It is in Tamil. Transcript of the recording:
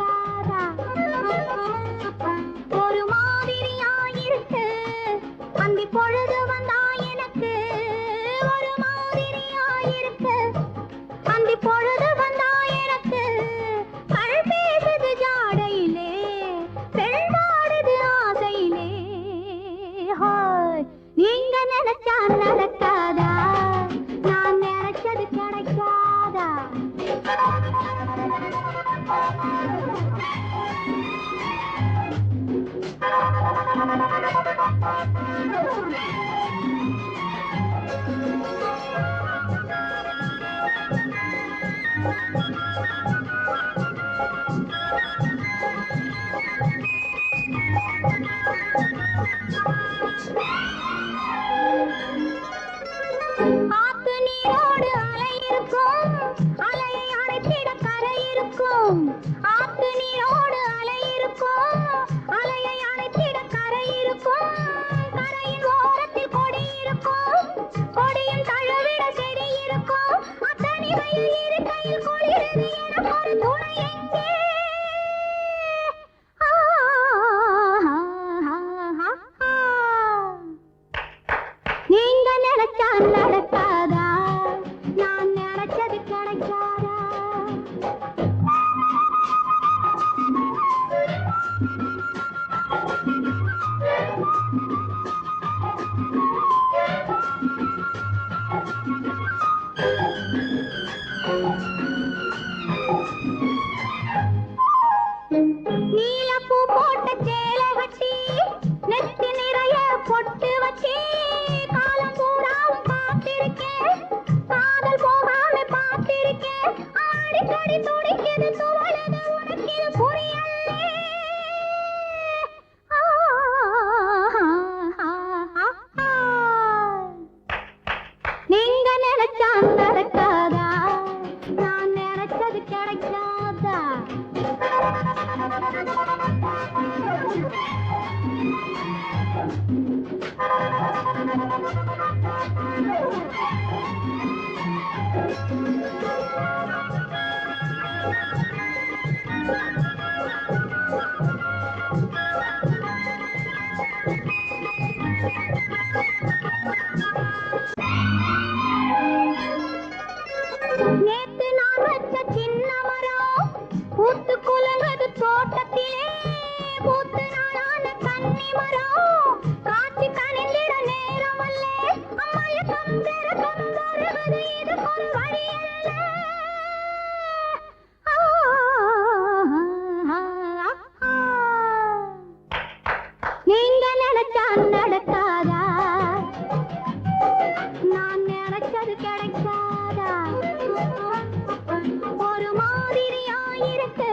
கிடைக்காதா? ஒரு மாதிரியாயிருக்கு அந்தி பொழுது வந்தா எனக்கு. ஒரு மாதிரியாயிருக்கு அந்தி பொழுது வந்தா எனக்கு. கண் பேசுது ஜாடையிலே, பெண்ணாடுது ஆசையிலே. நீங்க நினைச்சா நடக்காதா? நான் நினைச்சது கிடைக்காதா? ஆத்து நீரோடு அலை இருக்கும், அலையை அணைத்திட கரை இருக்கும். ஆத்து நீரோடு அலை இருக்கும், அலையை அணைத்திட கரை இருக்கும். கரையின் ஓரத்தில் கொடி இருக்கும், கொடியும் தழுவிட செடி இருக்கும். அத்தனிகையில் இருக்கையில் குளிரது எனக்கு ஒரு துணை எங்கே? நீங்க நினைச்சா நடக்காதா? நான் நினைச்சது கிடைக்காதா? நீலப்பூ போட்ட சேலை கட்டி, நெத்தி நிறைய பொட்டு வச்சி, காலம் பூராவும் காத்திருக்கேன், காதல் போகாம பார்த்திருக்கேன். அடிக்கடி துடிக்குது துவளுது, உனக்கு இது புரியலே. நீங்க நினைச்சா நடக்காதா? நான் நினைச்சது கிடைக்காதா? நேத்து நான் வச்ச சின்ன மரம் பூத்து குலுங்குது தோட்டத்திலே. பூத்து நாளான கன்னி மரம் காட்சி கனிந்திட நேரம் அல்லே. அம்மாய கம்பெருவது இதுக்கு ஒரு வழி அல்ல. நீங்க நினைச்சா நடக்காதா? நான் நினைச்சது கிடைக்காதா? ஒரு மாதிரியாயிருக்கு